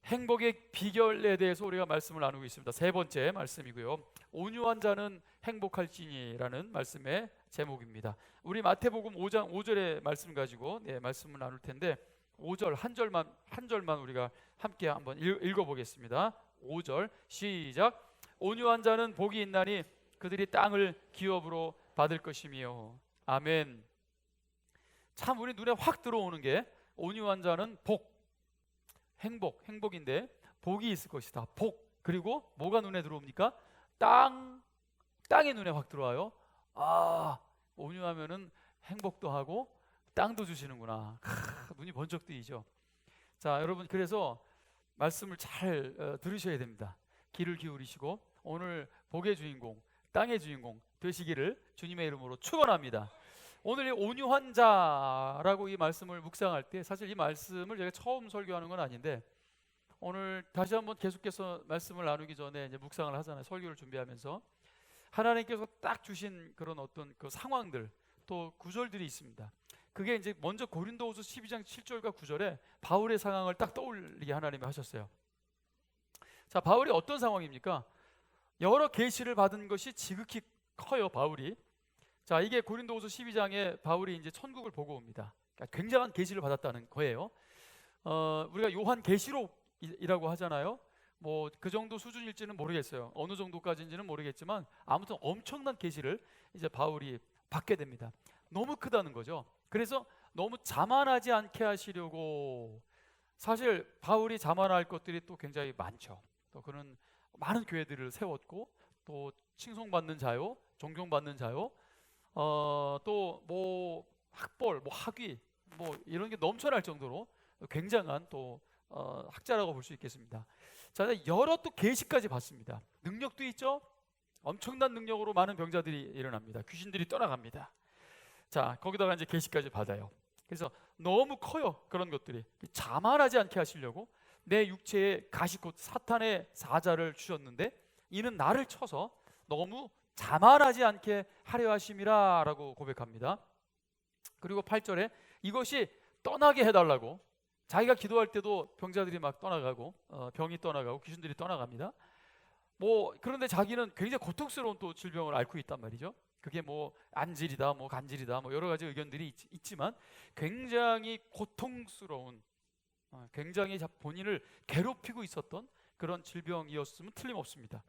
행복의 비결에 대해서 우리가 말씀을 나누고 있습니다. 세 번째 말씀이고요. 온유한 자는 행복할지니라는 말씀의 제목입니다. 우리 마태복음 5장 5절의 말씀 가지고 말씀을 나눌 텐데 5절 한 절만 우리가 함께 한번 읽어 보겠습니다. 5절 시작. 온유한 자는 복이 있나니 그들이 땅을 기업으로 받을 것이며. 아멘. 참 우리 눈에 확 들어오는 게 온유한 자는 행복인데 복이 있을 것이다. 복. 그리고 뭐가 눈에 들어옵니까? 땅이 눈에 확 들어와요. 아, 온유하면은 행복도 하고 땅도 주시는구나. 눈이 번쩍 뜨이죠. 자, 여러분, 그래서 말씀을 잘 들으셔야 됩니다. 귀를 기울이시고 오늘 복의 주인공, 땅의 주인공 되시기를 주님의 이름으로 축원합니다. 오늘 이 온유한 자라고 이 말씀을 묵상할 때, 사실 이 말씀을 제가 처음 설교하는 건 아닌데 오늘 다시 한번 계속해서 말씀을 나누기 전에 이제 묵상을 하잖아요. 설교를 준비하면서 하나님께서 딱 주신 그런 어떤 그 상황들, 또 구절들이 있습니다. 그게 이제 먼저 고린도후서 12장 7절과 9절에 바울의 상황을 딱 떠올리게 하나님이 하셨어요. 자, 바울이 어떤 상황입니까? 여러 계시를 받은 것이 지극히 커요, 바울이. 자, 이게 고린도후서 12장에 바울이 이제 천국을 보고 옵니다. 그러니까 굉장한 계시를 받았다는 거예요. 우리가 요한 계시록이라고 하잖아요. 뭐 그 정도 수준일지는 모르겠어요. 어느 정도까지인지는 모르겠지만 아무튼 엄청난 계시를 이제 바울이 받게 됩니다. 너무 크다는 거죠. 그래서 너무 자만하지 않게 하시려고, 사실 바울이 자만할 것들이 또 굉장히 많죠. 또 그는 많은 교회들을 세웠고, 또 칭송받는 자요, 존경받는 자요, 또 뭐 학벌, 뭐 학위, 뭐 이런 게 넘쳐날 정도로 굉장한 또 학자라고 볼 수 있겠습니다. 자, 여러 또 계시까지 받습니다. 능력도 있죠. 엄청난 능력으로 많은 병자들이 일어납니다. 귀신들이 떠나갑니다. 자, 거기다가 이제 계시까지 받아요. 그래서 너무 커요, 그런 것들이. 자만하지 않게 하시려고 내 육체에 가시 곧 사탄의 사자를 주셨는데 이는 나를 쳐서 너무 자만하지 않게 하려 하심이라 라고 고백합니다. 그리고 8절에 이것이 떠나게 해달라고, 자기가 기도할 때도 병자들이 막 떠나가고 병이 떠나가고 귀신들이 떠나갑니다. 뭐 그런데 자기는 굉장히 고통스러운 또 질병을 앓고 있단 말이죠. 그게 뭐 안질이다, 뭐 간질이다, 뭐 여러 가지 의견들이 있지만 굉장히 고통스러운, 굉장히 본인을 괴롭히고 있었던 그런 질병이었으면 틀림없습니다.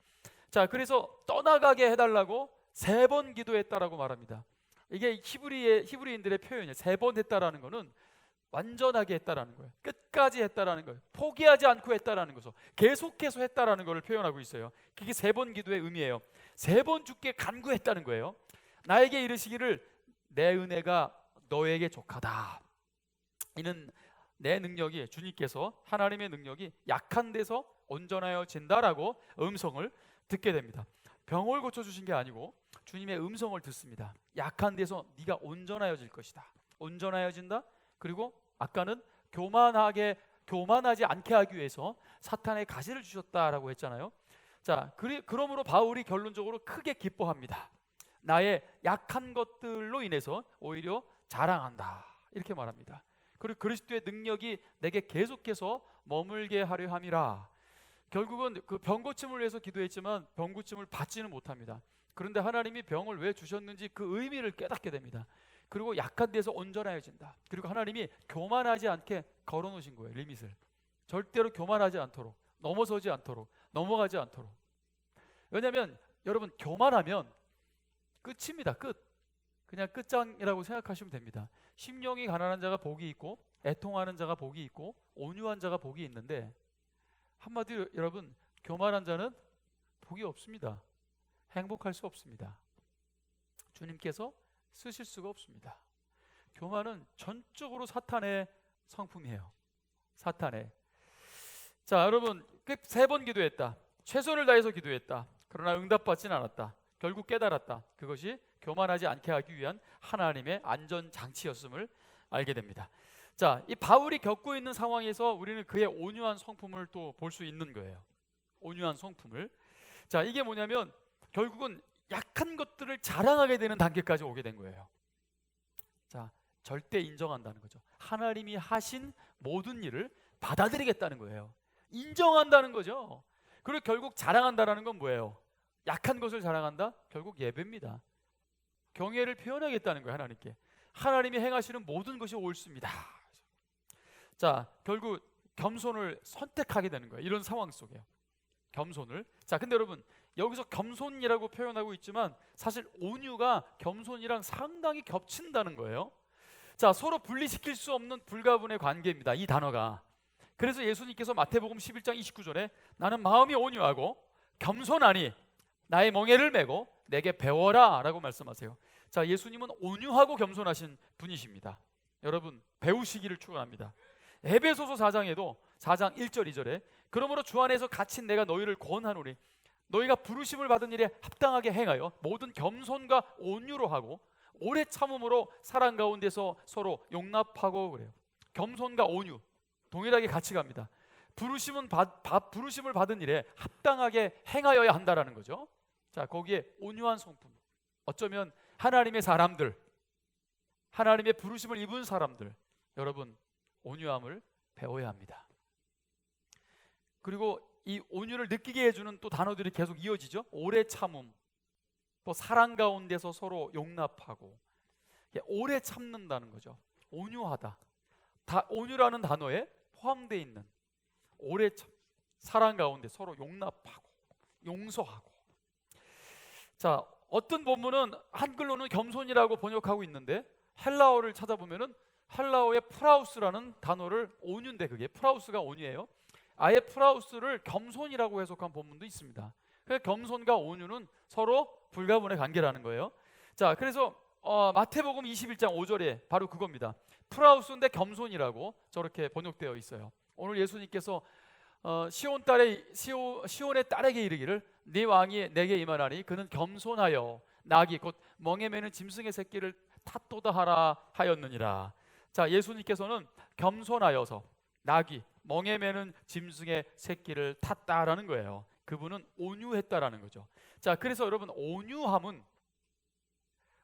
자, 그래서 떠나가게 해달라고 3번 기도했다라고 말합니다. 이게 히브리인들의 표현이에요. 3번 했다라는 거는 완전하게 했다라는 거예요. 끝까지 했다라는 거예요. 포기하지 않고 했다라는 거죠. 계속해서 했다라는 것을 표현하고 있어요. 그게 3번 기도의 의미예요. 3번 주께 간구했다는 거예요. 나에게 이르시기를 내 은혜가 너에게 족하다. 이는 내 능력이, 주님께서 하나님의 능력이 약한 데서 온전하여진다라고 음성을 듣게 됩니다. 병을 고쳐주신 게 아니고 주님의 음성을 듣습니다. 약한 데서 네가 온전하여질 것이다. 온전하여진다. 그리고 아까는 교만하지 않게 하기 위해서 사탄의 가시를 주셨다라고 했잖아요. 자, 그러므로 바울이 결론적으로 크게 기뻐합니다. 나의 약한 것들로 인해서 오히려 자랑한다, 이렇게 말합니다. 그리고 그리스도의 능력이 내게 계속해서 머물게 하려 함이라. 결국은 그 병 고침을 위해서 기도했지만 병 고침을 받지는 못합니다. 그런데 하나님이 병을 왜 주셨는지 그 의미를 깨닫게 됩니다. 그리고 약한 데서 온전해진다. 그리고 하나님이 교만하지 않게 걸어놓으신 거예요. 리밋을 절대로 교만하지 않도록, 넘어서지 않도록, 넘어가지 않도록. 왜냐하면 여러분, 교만하면 끝입니다. 끝. 그냥 끝장이라고 생각하시면 됩니다. 심령이 가난한 자가 복이 있고 애통하는 자가 복이 있고 온유한 자가 복이 있는데, 한마디로 여러분, 교만한 자는 복이 없습니다. 행복할 수 없습니다. 주님께서 쓰실 수가 없습니다. 교만은 전적으로 사탄의 성품이에요. 사탄의. 자, 여러분, 3번 기도했다. 최선을 다해서 기도했다. 그러나 응답받지는 않았다. 결국 깨달았다. 그것이 교만하지 않게 하기 위한 하나님의 안전장치였음을 알게 됩니다. 자, 이 바울이 겪고 있는 상황에서 우리는 그의 온유한 성품을 또 볼 수 있는 거예요. 온유한 성품을. 자, 이게 뭐냐면 결국은 약한 것들을 자랑하게 되는 단계까지 오게 된 거예요. 자, 절대 인정한다는 거죠. 하나님이 하신 모든 일을 받아들이겠다는 거예요. 인정한다는 거죠. 그리고 결국 자랑한다라는 건 뭐예요? 약한 것을 자랑한다? 결국 예배입니다. 경외를 표현하겠다는 거예요. 하나님께. 하나님이 행하시는 모든 것이 옳습니다. 자, 결국 겸손을 선택하게 되는 거예요. 이런 상황 속에요. 겸손을. 자, 근데 여러분, 여기서 겸손이라고 표현하고 있지만 사실 온유가 겸손이랑 상당히 겹친다는 거예요. 자, 서로 분리시킬 수 없는 불가분의 관계입니다. 이 단어가. 그래서 예수님께서 마태복음 11장 29절에 나는 마음이 온유하고 겸손하니 나의 멍에를 메고 내게 배워라 라고 말씀하세요. 자, 예수님은 온유하고 겸손하신 분이십니다. 여러분, 배우시기를 축원합니다. 에베소서 4장에도 4장 1절 2절에 그러므로 주 안에서 갇힌 내가 너희를 권하노니 너희가 부르심을 받은 일에 합당하게 행하여 모든 겸손과 온유로 하고 오래 참음으로 사랑 가운데서 서로 용납하고. 그래요. 겸손과 온유 동일하게 같이 갑니다. 부르심을 받은 일에 합당하게 행하여야 한다라는 거죠. 자, 거기에 온유한 성품, 어쩌면 하나님의 사람들, 하나님의 부르심을 입은 사람들, 여러분 온유함을 배워야 합니다. 그리고 이 온유를 느끼게 해주는 또 단어들이 계속 이어지죠. 오래 참음, 또 사랑 가운데서 서로 용납하고. 오래 참는다는 거죠. 온유하다. 다 온유라는 단어에 포함되어 있는 오래 참, 사랑 가운데 서로 용납하고 용서하고. 자, 어떤 본문은 한글로는 겸손이라고 번역하고 있는데 헬라어를 찾아보면은 헬라어의 프라우스라는 단어를 온유인데 그게 프라우스가 온유예요. 아예 프라우스를 겸손이라고 해석한 본문도 있습니다. 그래서 겸손과 온유는 서로 불가분의 관계라는 거예요. 자, 그래서 마태복음 21장 5절에 바로 그겁니다. 프라우스인데 겸손이라고 저렇게 번역되어 있어요. 오늘 예수님께서 시온의 딸에게 이르기를 네 왕이 내게 임하나니 그는 겸손하여 나귀 곧 멍에 매는 짐승의 새끼를 탓도다 하라 하였느니라. 자, 예수님께서는 겸손하여서 나귀 멍에 매는 짐승의 새끼를 탔다라는 거예요. 그분은 온유했다라는 거죠. 자, 그래서 여러분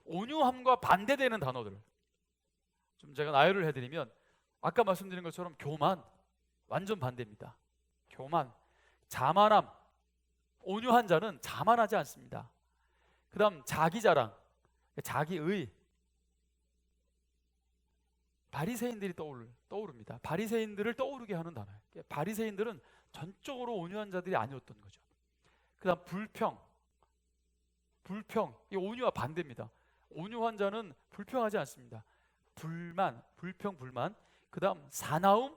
온유함과 반대되는 단어들 좀 제가 나열을 해드리면 아까 말씀드린 것처럼 교만 완전 반대입니다. 교만, 자만함. 온유한 자는 자만하지 않습니다. 그 다음 자기자랑, 자기의. 바리새인들이 떠오릅니다. 바리새인들을 떠오르게 하는 단어예요. 바리새인들은 전적으로 온유한 자들이 아니었던 거죠. 그 다음 불평, 이 온유와 반대입니다. 온유한 자는 불평하지 않습니다. 불만, 불평, 불만. 그 다음 사나움,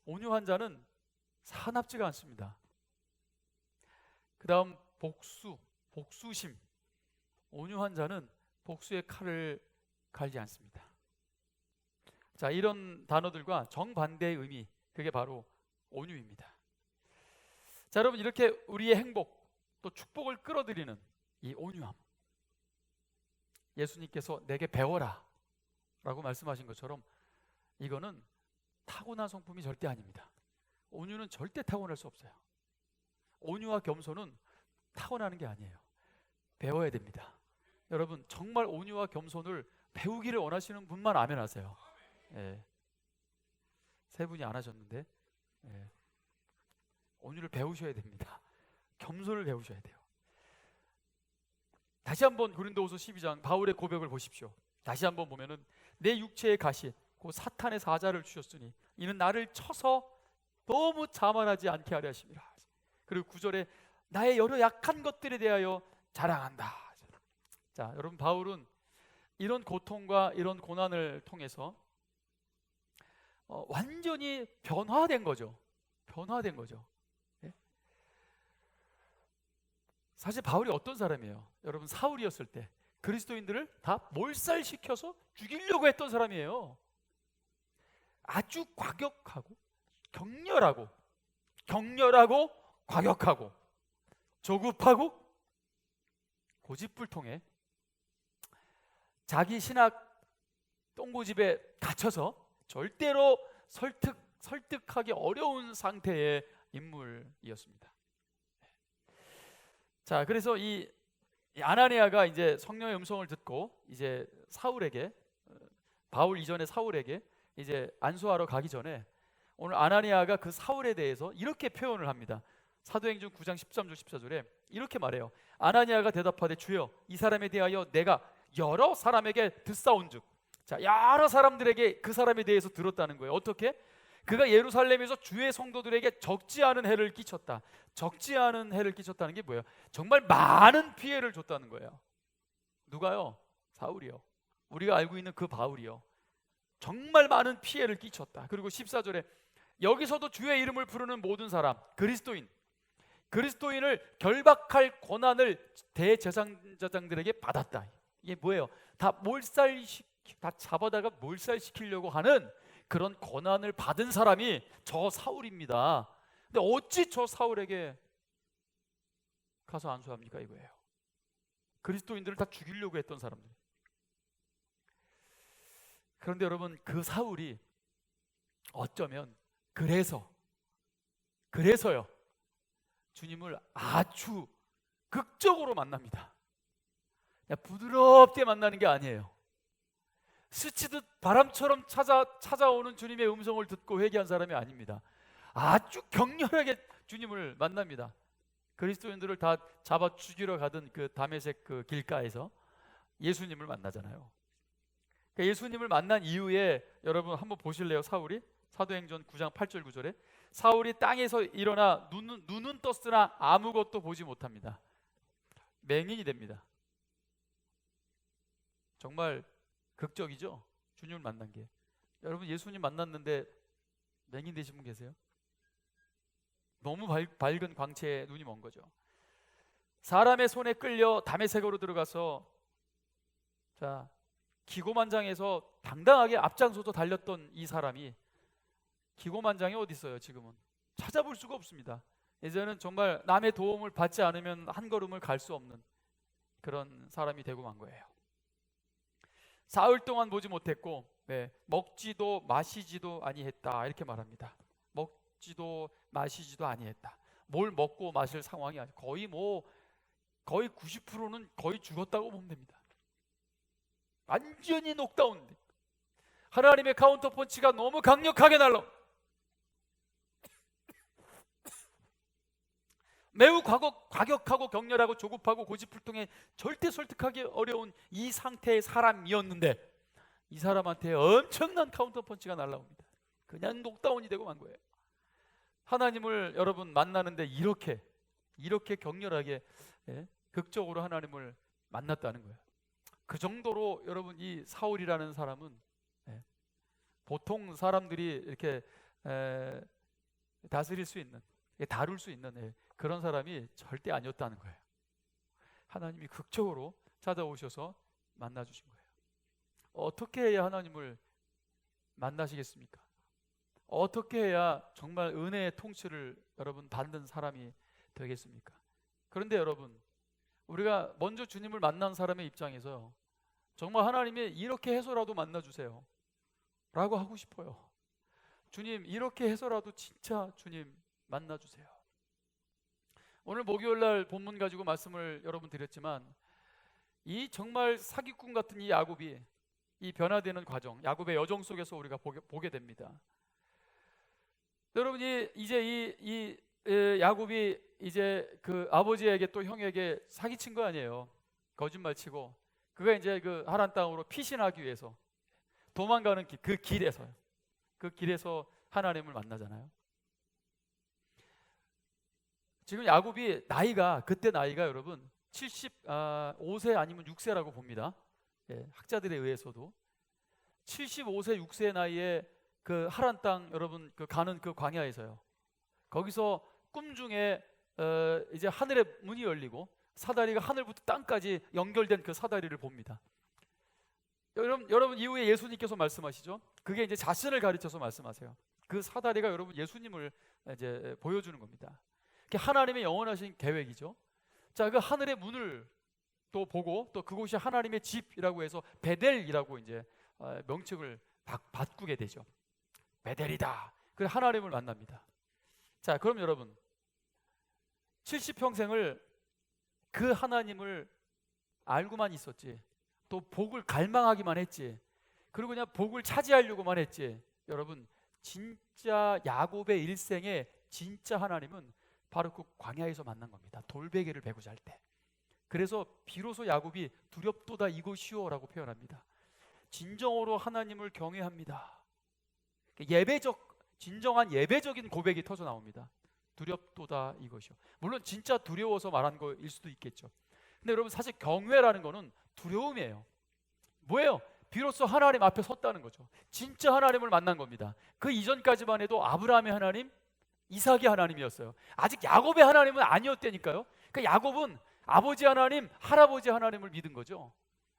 온유한 자는 사납지가 않습니다. 그 다음 복수심, 온유한 자는 복수의 칼을 갈지 않습니다. 자, 이런 단어들과 정반대의 의미, 그게 바로 온유입니다. 자, 여러분 이렇게 우리의 행복 또 축복을 끌어들이는 이 온유함, 예수님께서 내게 배워라 라고 말씀하신 것처럼 이거는 타고난 성품이 절대 아닙니다. 온유는 절대 타고날 수 없어요. 온유와 겸손은 타고나는 게 아니에요. 배워야 됩니다. 여러분 정말 온유와 겸손을 배우기를 원하시는 분만 아멘 하세요. 예. 세 분이 안 하셨는데 예. 온유를 배우셔야 됩니다. 겸손을 배우셔야 돼요. 다시 한번 고린도후서 12장 바울의 고백을 보십시오. 다시 한번 보면은 내 육체의 가시 그 사탄의 사자를 주셨으니 이는 나를 쳐서 너무 자만하지 않게 하려 하심이라. 그리고 9절에 나의 여러 약한 것들에 대하여 자랑한다. 자, 여러분 바울은 이런 고통과 이런 고난을 통해서 완전히 변화된 거죠. 예? 사실 바울이 어떤 사람이에요? 여러분 사울이었을 때 그리스도인들을 다 몰살시켜서 죽이려고 했던 사람이에요. 아주 과격하고 격렬하고 과격하고 조급하고 고집불통에 자기 신학 똥고집에 갇혀서 절대로 설득하기 어려운 상태의 인물이었습니다. 자, 그래서 이 아나니아가 이제 성령의 음성을 듣고 이제 사울에게 바울 이전에 사울에게 이제 안수하러 가기 전에 오늘 아나니아가 그 사울에 대해서 이렇게 표현을 합니다. 사도행전 9장 13절 14절에 이렇게 말해요. 아나니아가 대답하되 주여 이 사람에 대하여 내가 여러 사람에게 듣사온즉, 자, 여러 사람들에게 그 사람에 대해서 들었다는 거예요. 어떻게? 그가 예루살렘에서 주의 성도들에게 적지 않은 해를 끼쳤다. 적지 않은 해를 끼쳤다는 게 뭐예요? 정말 많은 피해를 줬다는 거예요. 누가요? 사울이요. 우리가 알고 있는 그 바울이요. 정말 많은 피해를 끼쳤다. 그리고 14절에 여기서도 주의 이름을 부르는 모든 사람, 그리스도인을 결박할 권한을 대제사장들에게 받았다. 이게 뭐예요? 다 잡아다가 몰살시키려고 하는 그런 권한을 받은 사람이 저 사울입니다. 근데 어찌 저 사울에게 가서 안수합니까? 이거예요. 그리스도인들을 다 죽이려고 했던 사람들. 그런데 여러분, 그 사울이 어쩌면 그래서요 주님을 아주 극적으로 만납니다. 그냥 부드럽게 만나는 게 아니에요. 스치듯 바람처럼 찾아오는 주님의 음성을 듣고 회개한 사람이 아닙니다. 아주 격렬하게 주님을 만납니다. 그리스도인들을 다 잡아 죽이러 가던 그 다메섹 그 길가에서 예수님을 만나잖아요. 그러니까 예수님을 만난 이후에 여러분 한번 보실래요? 사울이 사도행전 9장 8절 9절에 사울이 땅에서 일어나 눈은 떴으나 아무것도 보지 못합니다. 맹인이 됩니다. 정말 극적이죠? 주님을 만난 게. 여러분, 예수님 만났는데 맹인 되신 분 계세요? 너무 밝은 광채에 눈이 먼 거죠. 사람의 손에 끌려 다메섹으로 들어가서 자, 기고만장에서 당당하게 앞장서서 달렸던 이 사람이 기고만장이 어디 있어요? 지금은 찾아볼 수가 없습니다. 이제는 정말 남의 도움을 받지 않으면 한 걸음을 갈 수 없는 그런 사람이 되고 만 거예요. 사흘 동안 보지 못했고 먹지도 마시지도 아니했다 이렇게 말합니다. 먹지도 마시지도 아니했다. 뭘 먹고 마실 상황이 아니에요. 거의 90%는 거의 죽었다고 보면 됩니다. 완전히 녹다운, 하나님의 카운터 펀치가 너무 강력하게 날라, 매우 과격하고 격렬하고 조급하고 고집불통에 절대 설득하기 어려운 이 상태의 사람이었는데 이 사람한테 엄청난 카운터 펀치가 날라옵니다. 그냥 녹다운이 되고 만 거예요. 하나님을 여러분 만나는데 이렇게 격렬하게 극적으로 하나님을 만났다는 거예요. 그 정도로 여러분 이 사울이라는 사람은 보통 사람들이 이렇게 다스릴 수 있는, 다룰 수 있는 그런 사람이 절대 아니었다는 거예요. 하나님이 극적으로 찾아오셔서 만나주신 거예요. 어떻게 해야 하나님을 만나시겠습니까? 어떻게 해야 정말 은혜의 통치를 여러분 받는 사람이 되겠습니까? 그런데 여러분, 우리가 먼저 주님을 만난 사람의 입장에서 정말 하나님이 이렇게 해서라도 만나주세요 라고 하고 싶어요. 주님, 이렇게 해서라도 진짜 주님 만나주세요. 오늘 목요일날 본문 가지고 말씀을 여러분 드렸지만 이 정말 사기꾼 같은 이 야곱이 이 변화되는 과정, 야곱의 여정 속에서 우리가 보게 됩니다. 여러분이 이제 이 야곱이 이제 그 아버지에게 또 형에게 사기친 거 아니에요. 거짓말 치고 그가 이제 그 하란 땅으로 피신하기 위해서 도망가는 그 길에서 하나님을 만나잖아요. 지금 야곱이 그때 나이가 여러분 75세 아니면 6세라고 봅니다. 학자들에 의해서도 75세 6세 나이에 그 하란 땅 여러분 그 가는 그 광야에서요. 거기서 꿈 중에 이제 하늘의 문이 열리고 사다리가 하늘부터 땅까지 연결된 그 사다리를 봅니다. 여러분 이후에 예수님께서 말씀하시죠. 그게 이제 자신을 가르쳐서 말씀하세요. 그 사다리가 여러분 예수님을 이제 보여주는 겁니다. 그게 하나님의 영원하신 계획이죠. 자, 그 하늘의 문을 또 보고 또 그곳이 하나님의 집이라고 해서 베델이라고 이제 명칭을 바꾸게 되죠. 베델이다. 그래서 하나님을 만납니다. 자, 그럼 여러분 70평생을 그 하나님을 알고만 있었지, 또 복을 갈망하기만 했지, 그리고 그냥 복을 차지하려고만 했지, 여러분 진짜 야곱의 일생에 진짜 하나님은 바로 그 광야에서 만난 겁니다. 돌베개를 베고자 할 때. 그래서 비로소 야곱이 두렵도다 이곳이오라고 표현합니다. 진정으로 하나님을 경외합니다. 진정한 예배적인 고백이 터져 나옵니다. 두렵도다 이것이요. 물론 진짜 두려워서 말한 거일 수도 있겠죠. 근데 여러분, 사실 경외라는 거는 두려움이에요. 뭐예요? 비로소 하나님 앞에 섰다는 거죠. 진짜 하나님을 만난 겁니다. 그 이전까지만 해도 아브라함의 하나님, 이삭의 하나님이었어요. 아직 야곱의 하나님은 아니었다니까요. 그러니까 야곱은 아버지 하나님, 할아버지 하나님을 믿은 거죠.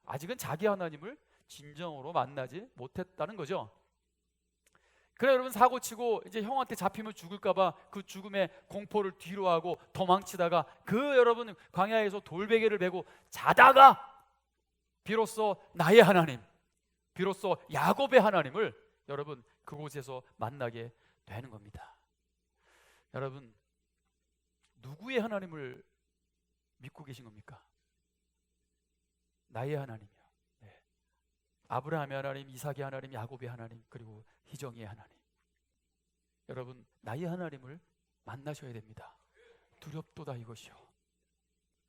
아직은 자기 하나님을 진정으로 만나지 못했다는 거죠. 그래, 여러분, 사고치고 이제 형한테 잡히면 죽을까봐 그 죽음의 공포를 뒤로하고 도망치다가 여러분 광야에서 돌베개를 베고 자다가 비로소 나의 하나님, 비로소 야곱의 하나님을 여러분 그곳에서 만나게 되는 겁니다. 여러분, 누구의 하나님을 믿고 계신 겁니까? 나의 하나님이요. 네. 아브라함의 하나님, 이삭의 하나님, 야곱의 하나님, 그리고 희정이의 하나님. 여러분, 나의 하나님을 만나셔야 됩니다. 두렵도다 이것이요.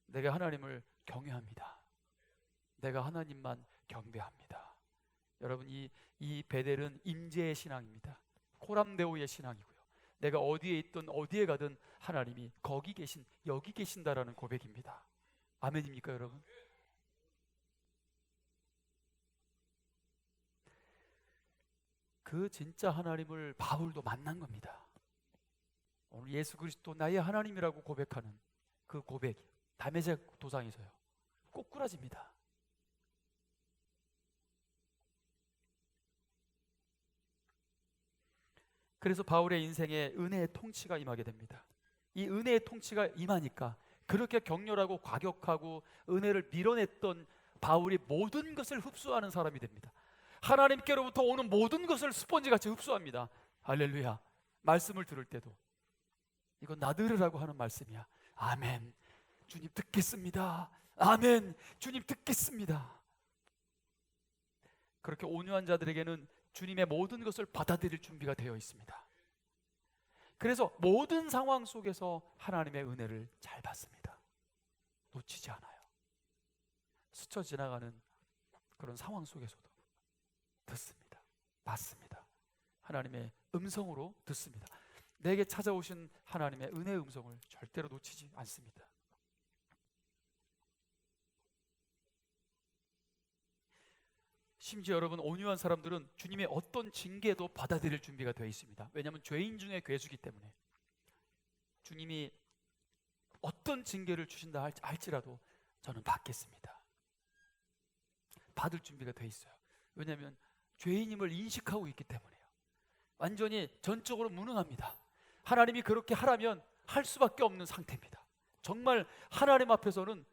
내가 하나님을 경외합니다. 내가 하나님만 경배합니다. 여러분, 이 베델은 임재의 신앙입니다. 코람데오의 신앙이고요. 내가 어디에 있든 어디에 가든 하나님이 거기 계신, 여기 계신다라는 고백입니다. 아멘입니까, 여러분? 그 진짜 하나님을 바울도 만난 겁니다. 오늘 예수 그리스도 나의 하나님이라고 고백하는 그 고백이 다메섹 도상에서요 꼬꾸라집니다. 그래서 바울의 인생에 은혜의 통치가 임하게 됩니다. 이 은혜의 통치가 임하니까 그렇게 격렬하고 과격하고 은혜를 밀어냈던 바울이 모든 것을 흡수하는 사람이 됩니다. 하나님께로부터 오는 모든 것을 스펀지같이 흡수합니다. 할렐루야. 말씀을 들을 때도 이건 나 들으라고 하는 말씀이야. 아멘. 주님 듣겠습니다. 아멘. 주님 듣겠습니다. 그렇게 온유한 자들에게는 주님의 모든 것을 받아들일 준비가 되어 있습니다. 그래서 모든 상황 속에서 하나님의 은혜를 잘 받습니다. 놓치지 않아요. 스쳐 지나가는 그런 상황 속에서도 듣습니다. 받습니다. 하나님의 음성으로 듣습니다. 내게 찾아오신 하나님의 은혜의 음성을 절대로 놓치지 않습니다. 심지어 여러분, 온유한 사람들은 주님의 어떤 징계도 받아들일 준비가 되어 있습니다. 왜냐하면 죄인 중에 괴수기 때문에 주님이 어떤 징계를 주신다 할지라도 저는 받겠습니다. 받을 준비가 되어 있어요. 왜냐하면 죄인임을 인식하고 있기 때문에요. 완전히 전적으로 무능합니다. 하나님이 그렇게 하라면 할 수밖에 없는 상태입니다. 정말 하나님 앞에서는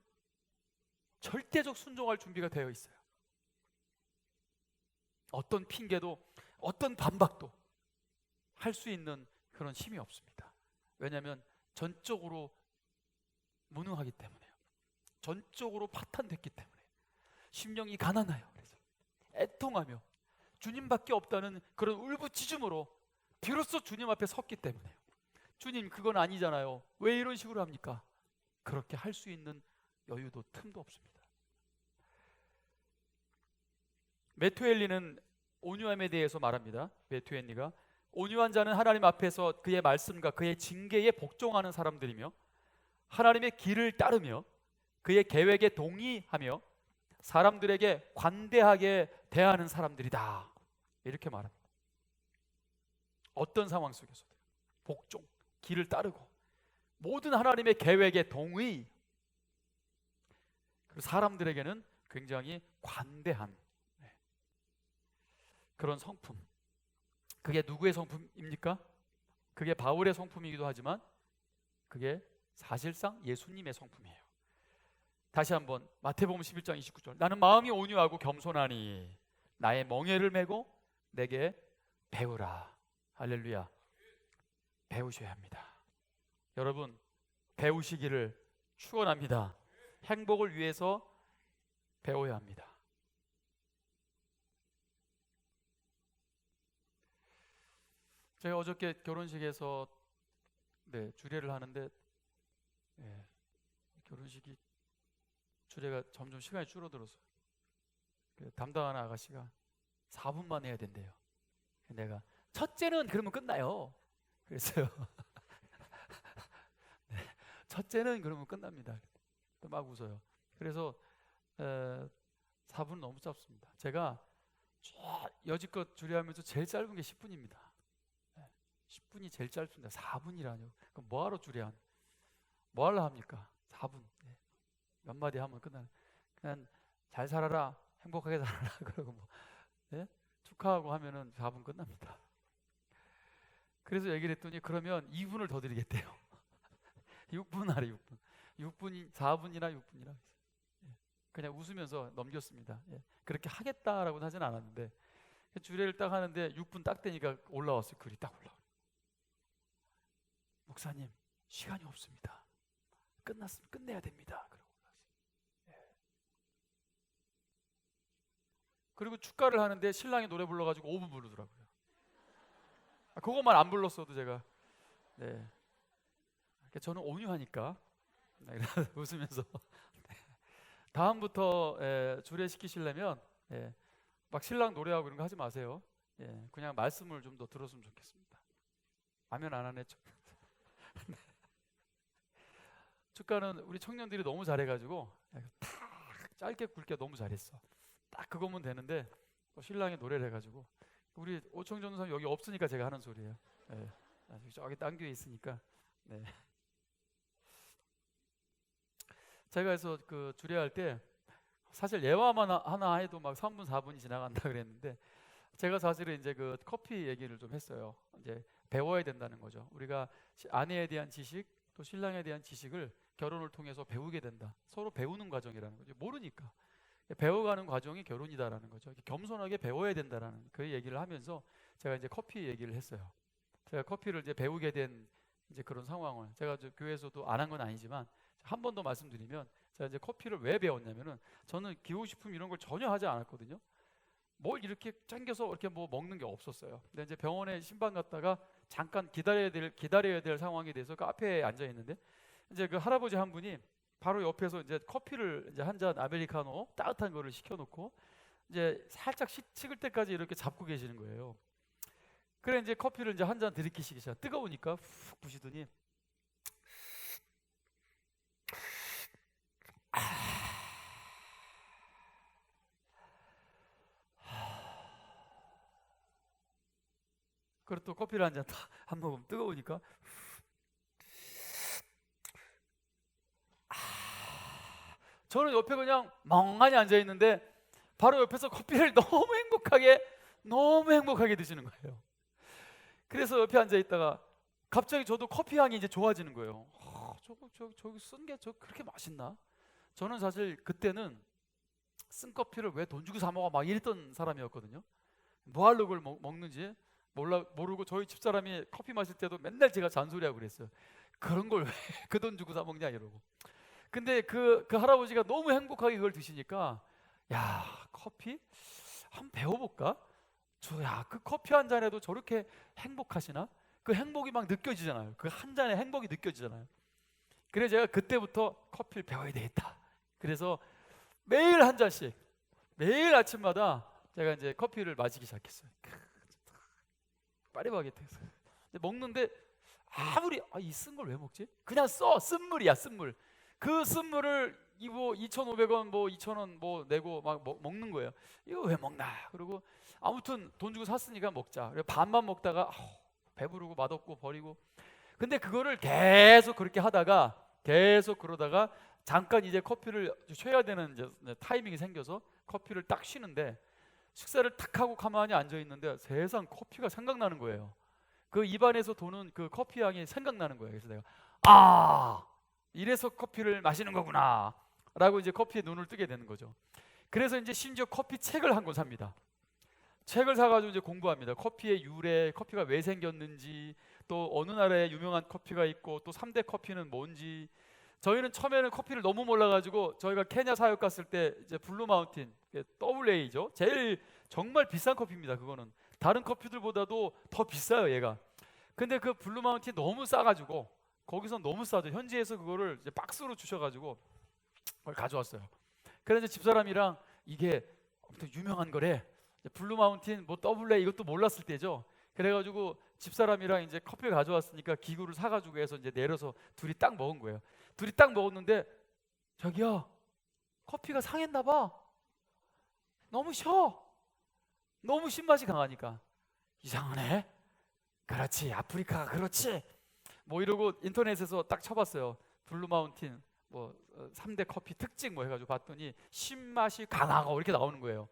절대적 순종할 준비가 되어 있어요. 어떤 핑계도 어떤 반박도 할 수 있는 그런 힘이 없습니다. 왜냐하면 전적으로 무능하기 때문에요. 전적으로 파탄됐기 때문에 심령이 가난해요. 그래서 애통하며 주님밖에 없다는 그런 울부짖음으로 비로소 주님 앞에 섰기 때문에요. 주님, 그건 아니잖아요. 왜 이런 식으로 합니까? 그렇게 할 수 있는 여유도 틈도 없습니다. 메투엘리는 온유함에 대해서 말합니다. 메투엘리가 온유한 자는 하나님 앞에서 그의 말씀과 그의 징계에 복종하는 사람들이며 하나님의 길을 따르며 그의 계획에 동의하며 사람들에게 관대하게 대하는 사람들이다. 이렇게 말합니다. 어떤 상황 속에서도 복종, 길을 따르고 모든 하나님의 계획에 동의, 그리고 사람들에게는 굉장히 관대한 그런 성품. 그게 누구의 성품입니까? 그게 바울의 성품이기도 하지만 그게 사실상 예수님의 성품이에요. 다시 한번 마태복음 11장 29절. 나는 마음이 온유하고 겸손하니 나의 멍에를 메고 내게 배우라. 할렐루야. 배우셔야 합니다. 여러분, 배우시기를 축원합니다. 행복을 위해서 배워야 합니다. 제가 어저께 결혼식에서 주례를 하는데 결혼식이 주례가 점점 시간이 줄어들어서 담당하는 아가씨가 4분만 해야 된대요. 내가 첫째는 그러면 끝나요. 그랬어요. 첫째는 그러면 끝납니다. 또 막 웃어요. 그래서 4분 너무 짧습니다. 제가 여지껏 주례하면서 제일 짧은 게 10분입니다. 10분이 제일 짧습니다. 4분이라뇨. 그럼 뭐하러 주례한? 뭐하러 합니까? 4분. 몇 마디 하면 끝나는. 그냥 잘 살아라, 행복하게 살아라 그러고 뭐 축하하고 하면은 4분 끝납니다. 그래서 얘기를 했더니 그러면 2분을 더 드리겠대요. 6분 하래 6분. 6분이 4분이나 6분이라 그냥 웃으면서 넘겼습니다. 그렇게 하겠다라고는 하진 않았는데 주례를 딱 하는데 6분 딱 되니까 올라왔어요. 글이 딱 올라와. 목사님 시간이 없습니다. 끝났으면 끝내야 됩니다. 그리고 축가를 하는데 신랑이 노래 불러가지고 5분 부르더라고요. 그것만 안 불렀어도 제가 저는 온유하니까 웃으면서 다음부터 주례 시키시려면 막 신랑 노래하고 이런 거 하지 마세요. 그냥 말씀을 좀 더 들었으면 좋겠습니다. 아멘 안 하네. 축가는 우리 청년들이 너무 잘해가지고 탁 짧게 굵게 너무 잘했어. 딱 그거면 되는데 신랑이 노래를 해가지고 우리 오청 전도사님 여기 없으니까 제가 하는 소리예요. 저기 딴 교회 있으니까. 제가 해서 그 주례할 때 사실 예화만 하나 해도 막 3분 4분이 지나간다 그랬는데 제가 사실은 이제 그 커피 얘기를 좀 했어요. 이제 배워야 된다는 거죠. 우리가 아내에 대한 지식 또 신랑에 대한 지식을 결혼을 통해서 배우게 된다. 서로 배우는 과정이라는 거죠. 모르니까 배워가는 과정이 결혼이다라는 거죠. 겸손하게 배워야 된다라는 그 얘기를 하면서 제가 이제 커피 얘기를 했어요. 제가 커피를 이제 배우게 된 이제 그런 상황을 제가 교회에서도 안 한 건 아니지만 한 번 더 말씀드리면 제가 이제 커피를 왜 배웠냐면은 저는 기호식품 이런 걸 전혀 하지 않았거든요. 뭘 이렇게 챙겨서 이렇게 뭐 먹는 게 없었어요. 근데 이제 병원에 신방 갔다가 잠깐 기다려야 될 상황이 돼서 카페에 앉아 있는데 이제 그 할아버지 한 분이 바로 옆에서 이제 커피를 이제 한 잔 아메리카노 따뜻한 거를 시켜놓고 이제 살짝 식을 때까지 이렇게 잡고 계시는 거예요. 그래 이제 커피를 이제 한 잔 들이키시기 시작. 뜨거우니까 훅 부시더니 그리고 또 커피를 한 잔 한 모금 뜨거우니까 저는 옆에 그냥 멍하니 앉아 있는데 바로 옆에서 커피를 너무 행복하게 드시는 거예요. 그래서 옆에 앉아 있다가 갑자기 저도 커피 향이 이제 좋아지는 거예요. 저기 쓴 게 그렇게 맛있나? 저는 사실 그때는 쓴 커피를 왜 돈 주고 사 먹어 막 이랬던 사람이었거든요. 뭐 하려고 그걸 먹는지 모르고 저희 집사람이 커피 마실 때도 맨날 제가 잔소리하고 그랬어요. 그런 걸 왜 그 돈 주고 사 먹냐 이러고. 근데 그 할아버지가 너무 행복하게 그걸 드시니까 야 커피? 한번 배워볼까? 그 커피 한 잔에도 저렇게 행복하시나? 그 행복이 막 느껴지잖아요. 그 한 잔의 행복이 느껴지잖아요. 그래서 제가 그때부터 커피를 배워야 되겠다. 그래서 매일 한 잔씩 매일 아침마다 제가 이제 커피를 마시기 시작했어요. 파리바게트에서 먹는데 아무리 이 쓴 걸 왜 먹지? 그냥 쓴물이야 쓴물. 그 쓴물을 뭐 2,500원 뭐 2,000원 뭐 내고 막 먹는 거예요. 이거 왜 먹나? 그리고 아무튼 돈 주고 샀으니까 먹자. 그래서 반만 먹다가 배부르고 맛없고 버리고. 근데 그거를 계속 그렇게 하다가 계속 그러다가 잠깐 이제 커피를 쉬어야 되는 이제 타이밍이 생겨서 커피를 딱 쉬는데 식사를 탁 하고 가만히 앉아 있는데 세상 커피가 생각나는 거예요. 그 입안에서 도는 그 커피 향이 생각나는 거예요. 그래서 내가 이래서 커피를 마시는 거구나 라고 이제 커피에 눈을 뜨게 되는 거죠. 그래서 이제 심지어 커피 책을 한 권 삽니다. 책을 사가지고 이제 공부합니다. 커피의 유래, 커피가 왜 생겼는지, 또 어느 나라에 유명한 커피가 있고 또 3대 커피는 뭔지. 저희는 처음에는 커피를 너무 몰라가지고 저희가 케냐 사역 갔을 때 이제 블루 마운틴 WA죠. 제일 정말 비싼 커피입니다. 그거는 다른 커피들보다도 더 비싸요. 얘가 근데 그 블루마운틴 너무 싸가지고, 거기서 너무 싸죠. 현지에서 그거를 이제 박스로 주셔가지고 그걸 가져왔어요. 그래서 집사람이랑 이게 엄청 유명한 거래. 블루마운틴 뭐 더블레 이것도 몰랐을 때죠. 그래가지고 집사람이랑 이제 커피 가져왔으니까 기구를 사가지고 해서 이제 내려서 둘이 딱 먹은 거예요. 둘이 딱 먹었는데, 저기요, 커피가 상했나 봐. 너무 셔. 너무 신맛이 강하니까. 이상하네. 그렇지, 아프리카가 그렇지. 뭐 이러고 인터넷에서 딱 쳐봤어요. 블루마운틴 뭐 3대 커피 특징 뭐 해가지고 봤더니 신맛이 강하고 이렇게 나오는 거예요.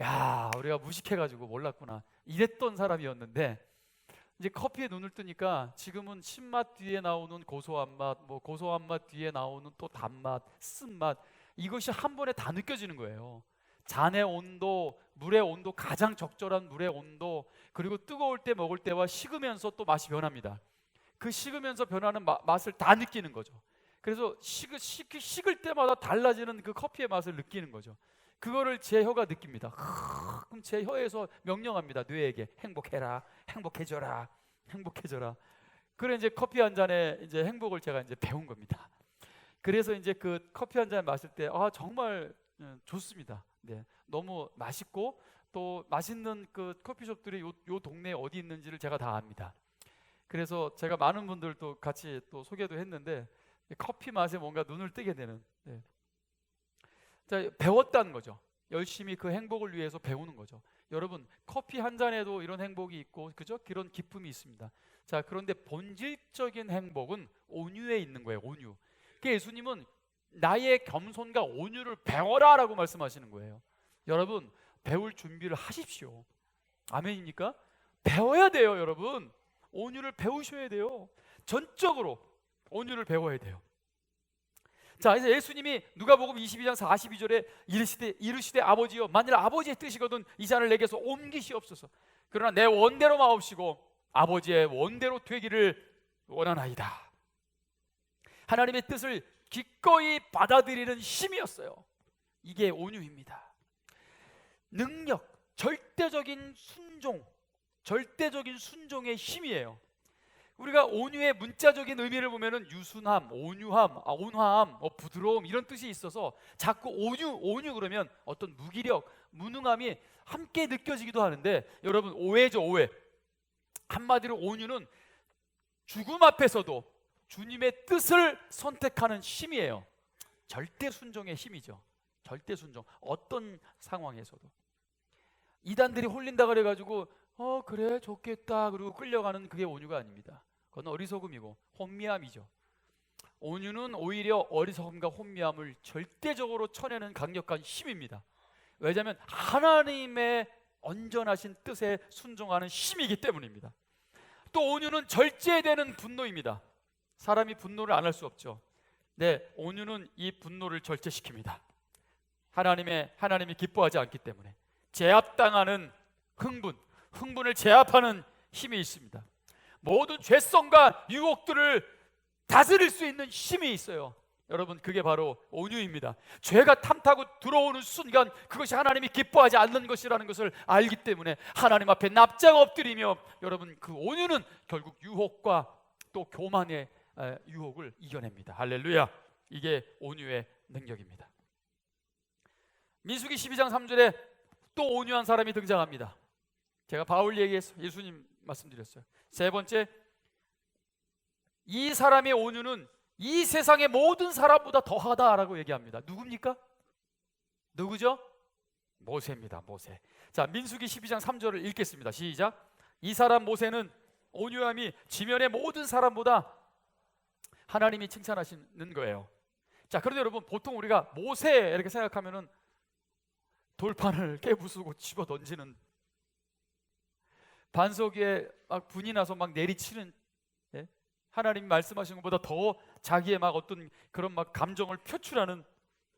야, 우리가 무식해가지고 몰랐구나. 이랬던 사람이었는데, 이제 커피에 눈을 뜨니까 지금은 신맛 뒤에 나오는 고소한 맛, 뭐 고소한 맛 뒤에 나오는 또 단맛, 쓴맛, 이것이 한 번에 다 느껴지는 거예요. 잔의 온도, 물의 온도, 가장 적절한 물의 온도, 그리고 뜨거울 때 먹을 때와 식으면서 또 맛이 변합니다. 그 식으면서 변하는 맛을 다 느끼는 거죠. 그래서 식을 때마다 달라지는 그 커피의 맛을 느끼는 거죠. 그거를 제 혀가 느낍니다. 그럼 제 혀에서 명령합니다. 뇌에게 행복해라, 행복해져라, 행복해져라. 그래 이제 커피 한 잔에 이제 행복을 제가 이제 배운 겁니다. 그래서 이제 그 커피 한 잔 마실 때 정말 좋습니다. 네, 너무 맛있고 또 맛있는 그 커피숍들이 요 동네에 어디 있는지를 제가 다 압니다. 그래서 제가 많은 분들도 같이 또 소개도 했는데, 커피 맛에 뭔가 눈을 뜨게 되는, 네. 자, 배웠다는 거죠. 열심히 그 행복을 위해서 배우는 거죠. 여러분, 커피 한 잔에도 이런 행복이 있고, 그죠? 그런 기쁨이 있습니다. 자, 그런데 본질적인 행복은 온유에 있는 거예요. 온유. 그 예수님은 나의 겸손과 온유를 배워라라고 말씀하시는 거예요. 여러분, 배울 준비를 하십시오. 아멘입니까? 배워야 돼요, 여러분. 온유를 배우셔야 돼요. 전적으로 온유를 배워야 돼요. 자, 그래서 예수님이 누가복음 22장 42절에 이르시되 아버지여, 만일 아버지의 뜻이거든 이 잔을 내게서 옮기시옵소서. 그러나 내 원대로 마옵시고 아버지의 원대로 되기를 원하나이다. 하나님의 뜻을 기꺼이 받아들이는 힘이었어요. 이게 온유입니다. 능력, 절대적인 순종, 절대적인 순종의 힘이에요. 우리가 온유의 문자적인 의미를 보면은 유순함, 온유함, 온화함, 부드러움 이런 뜻이 있어서 자꾸 온유 그러면 어떤 무기력, 무능함이 함께 느껴지기도 하는데, 여러분, 오해죠, 오해. 한마디로 온유는 죽음 앞에서도 주님의 뜻을 선택하는 힘이에요. 절대 순종의 힘이죠. 절대 순종. 어떤 상황에서도. 이단들이 홀린다 그래가지고 그래 좋겠다 그리고 끌려가는 그게 온유가 아닙니다. 그건 어리석음이고 혼미함이죠. 온유는 오히려 어리석음과 혼미함을 절대적으로 쳐내는 강력한 힘입니다. 왜냐하면 하나님의 온전하신 뜻에 순종하는 힘이기 때문입니다. 또 온유는 절제되는 분노입니다. 사람이 분노를 안 할 수 없죠. 네, 온유는 이 분노를 절제시킵니다. 하나님이 기뻐하지 않기 때문에 제압당하는 흥분을 제압하는 힘이 있습니다. 모든 죄성과 유혹들을 다스릴 수 있는 힘이 있어요. 여러분, 그게 바로 온유입니다. 죄가 탐타고 들어오는 순간 그것이 하나님이 기뻐하지 않는 것이라는 것을 알기 때문에 하나님 앞에 납작 엎드리며, 여러분, 그 온유는 결국 유혹과 또 교만의 유혹을 이겨냅니다. 할렐루야. 이게 온유의 능력입니다. 민수기 12장 3절에 또 온유한 사람이 등장합니다. 제가 바울 얘기해서 예수님 말씀드렸어요. 세 번째, 이 사람의 온유는 이 세상의 모든 사람보다 더하다라고 얘기합니다. 누굽니까? 누구죠? 모세입니다. 모세. 자, 민수기 12장 3절을 읽겠습니다. 시작. 이 사람 모세는 온유함이 지면의 모든 사람보다 하나님이 칭찬하시는 거예요. 자, 그런데 여러분, 보통 우리가 모세 이렇게 생각하면은 돌판을 깨부수고 집어 던지는, 반석 위에 막 분이 나서 막 내리치는, 예? 하나님이 말씀하신 것보다 더 자기의 막 어떤 그런 막 감정을 표출하는,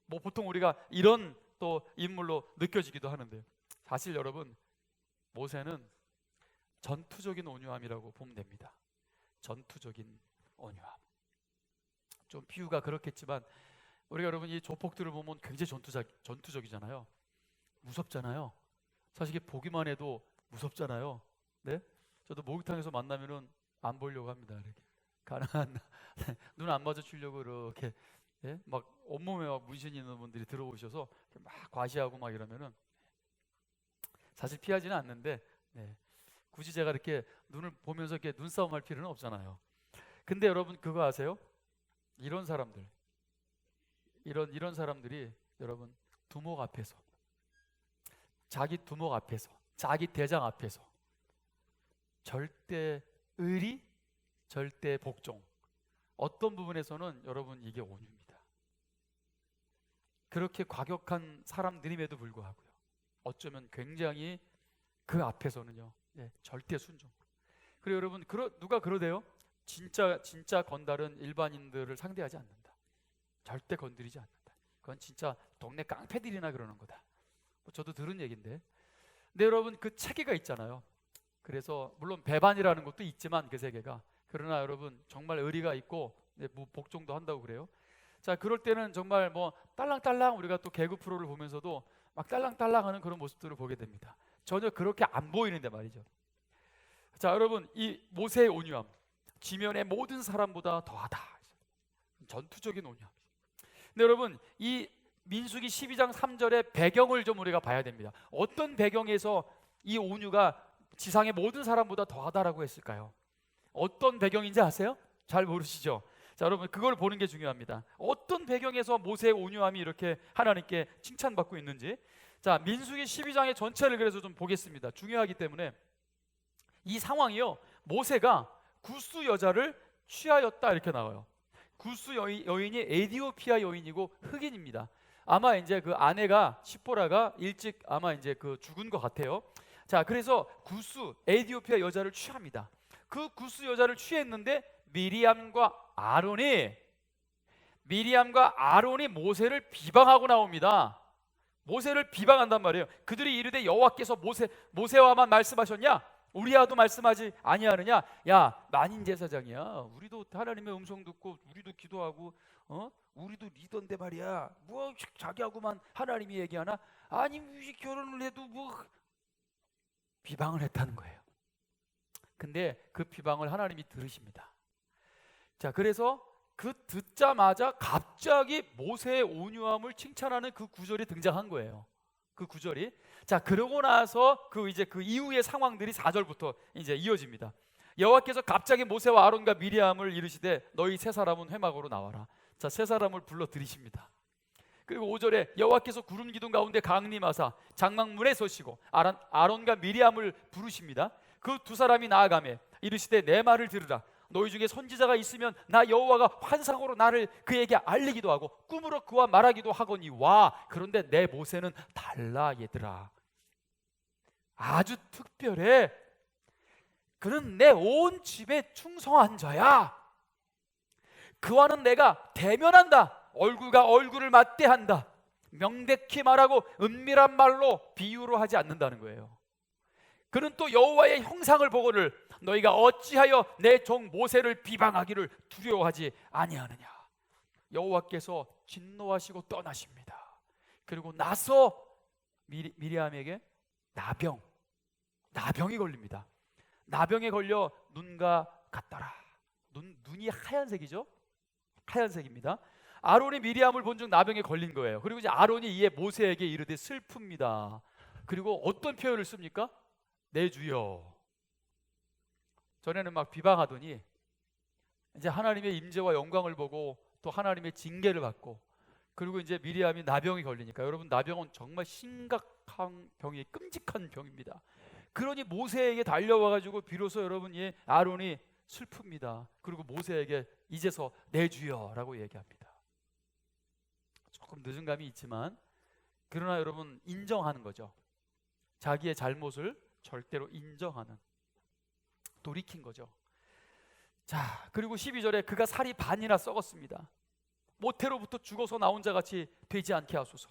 뭐 보통 우리가 이런 또 인물로 느껴지기도 하는데요. 사실 여러분, 모세는 전투적인 온유함이라고 보면 됩니다. 전투적인 온유함. 좀 비유가 그렇겠지만 우리가 여러분 이 조폭들을 보면 굉장히 전투적이잖아요. 무섭잖아요. 사실 이게 보기만 해도 무섭잖아요. 네? 저도 목욕탕에서 만나면은 안 보려고 합니다. 이렇게 가능한 눈 안 마주치려고 이렇게 예? 막 온몸에 막 문신 있는 분들이 들어오셔서 막 과시하고 막 이러면은 사실 피하지는 않는데 네. 굳이 제가 이렇게 눈을 보면서 이렇게 눈싸움 할 필요는 없잖아요. 근데 여러분 그거 아세요? 이런 사람들 이런 사람들이 여러분 두목 앞에서 자기 두목 앞에서 자기 대장 앞에서 절대 의리 절대 복종 어떤 부분에서는 여러분 이게 온유입니다. 그렇게 과격한 사람들임에도 불구하고요 어쩌면 굉장히 그 앞에서는요 절대 순종. 그리고 여러분 누가 그러대요? 진짜 건달은 일반인들을 상대하지 않는다. 절대 건드리지 않는다. 그건 진짜 동네 깡패들이나 그러는 거다. 저도 들은 얘기인데. 근데 여러분 그 체계가 있잖아요. 그래서 물론 배반이라는 것도 있지만 그 세계가 그러나 여러분 정말 의리가 있고 뭐 복종도 한다고 그래요. 자 그럴 때는 정말 뭐 딸랑딸랑 우리가 또 개그 프로를 보면서도 막 딸랑딸랑하는 그런 모습들을 보게 됩니다. 전혀 그렇게 안 보이는데 말이죠. 자 여러분 이 모세의 온유함 지면의 모든 사람보다 더하다. 전투적인 온유함. 근데 여러분 이 민수기 12장 3절의 배경을 좀 우리가 봐야 됩니다. 어떤 배경에서 이 온유가 지상의 모든 사람보다 더하다라고 했을까요? 어떤 배경인지 아세요? 잘 모르시죠? 자 여러분 그걸 보는 게 중요합니다. 어떤 배경에서 모세의 온유함이 이렇게 하나님께 칭찬받고 있는지. 자 민수기 12장의 전체를 그래서 좀 보겠습니다. 중요하기 때문에 이 상황이요 모세가 구스 여자를 취하였다 이렇게 나와요. 구스 여인이 에디오피아 여인이고 흑인입니다. 아마 이제 그 아내가 시포라가 일찍 아마 이제 그 죽은 것 같아요. 자 그래서 구스 에디오피아 여자를 취합니다. 그 구스 여자를 취했는데 미리암과 아론이 모세를 비방하고 나옵니다. 모세를 비방한단 말이에요. 그들이 이르되 여호와께서 모세와만 말씀하셨냐? 우리와도 말씀하지 아니하느냐? 야 만인 제사장이야. 우리도 하나님의 음성 듣고 우리도 기도하고 우리도 리더인데 말이야. 뭐 자기하고만 하나님이 얘기하나? 아니 결혼을 해도 뭐 비방을 했다는 거예요. 근데 그 비방을 하나님이 들으십니다. 자 그래서 그 듣자마자 갑자기 모세의 온유함을 칭찬하는 그 구절이 등장한 거예요. 그 구절이. 자 그러고 나서 그 이후의 상황들이 4절부터 이제 이어집니다. 여호와께서 갑자기 모세와 아론과 미리암을 이르시되 너희 세 사람은 회막으로 나와라. 자 세 사람을 불러 들이십니다. 그리고 5절에 여호와께서 구름 기둥 가운데 강림하사 장막문에 서시고 아론과 미리암을 부르십니다. 그 두 사람이 나아가매 이르시되 내 말을 들으라. 너희 중에 선지자가 있으면 나 여호와가 환상으로 나를 그에게 알리기도 하고 꿈으로 그와 말하기도 하거니 와. 그런데 내 모세는 달라 얘들아. 아주 특별해. 그는 내 온 집에 충성한 자야. 그와는 내가 대면한다. 얼굴과 얼굴을 맞대한다. 명백히 말하고 은밀한 말로 비유로 하지 않는다는 거예요. 그는 또 여호와의 형상을 보고를 너희가 어찌하여 내 종 모세를 비방하기를 두려워하지 아니하느냐. 여호와께서 진노하시고 떠나십니다. 그리고 나서 미리암에게 나병이 걸립니다. 나병에 걸려 눈과 같더라. 눈이 하얀색이죠. 하얀색입니다. 아론이 미리암을 본즉 나병에 걸린 거예요. 그리고 이제 아론이 이에 모세에게 이르되 슬픕니다. 그리고 어떤 표현을 씁니까? 내 주여. 전에는 막 비방하더니 이제 하나님의 임재와 영광을 보고 또 하나님의 징계를 받고 그리고 이제 미리암이 나병이 걸리니까 여러분 나병은 정말 심각한 병이 끔찍한 병입니다. 그러니 모세에게 달려와가지고 비로소 여러분 아론이 슬픕니다. 그리고 모세에게 이제서 내 주여라고 얘기합니다. 조금 늦은 감이 있지만 그러나 여러분 인정하는 거죠. 자기의 잘못을 절대로 인정하는, 돌이킨 거죠. 자 그리고 12절에 그가 살이 반이나 썩었습니다. 모태로부터 죽어서 나온 자같이 되지 않게 하소서.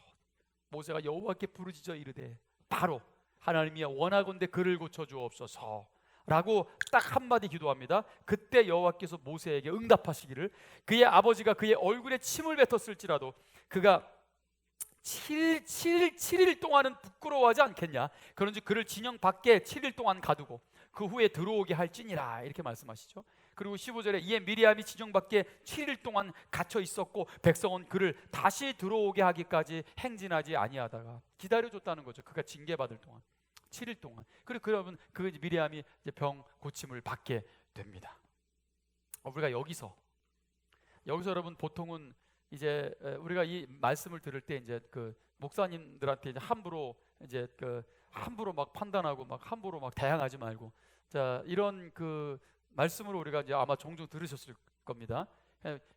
모세가 여호와께 부르짖어 이르되 바로 하나님이 원하건대 그를 고쳐주옵소서 라고 딱 한마디 기도합니다. 그때 여호와께서 모세에게 응답하시기를 그의 아버지가 그의 얼굴에 침을 뱉었을지라도 그가 7일 동안은 부끄러워하지 않겠냐. 그런즉 그를 진영 밖에 7일 동안 가두고 그 후에 들어오게 할지니라 이렇게 말씀하시죠. 그리고 15절에 이에 미리암이 지정 밖에 7일 동안 갇혀 있었고 백성은 그를 다시 들어오게 하기까지 행진하지 아니하다가 기다려줬다는 거죠. 그가 징계받을 동안 7일 동안. 그리고 그러면 그 미리암이 이제 병 고침을 받게 됩니다. 우리가 여기서 여러분 보통은 이제 우리가 이 말씀을 들을 때 이제 그 목사님들한테 이제 함부로 막 판단하고 막 함부로 막 대항하지 말고, 자, 이런 그 말씀으로 우리가 이제 아마 종종 들으셨을 겁니다.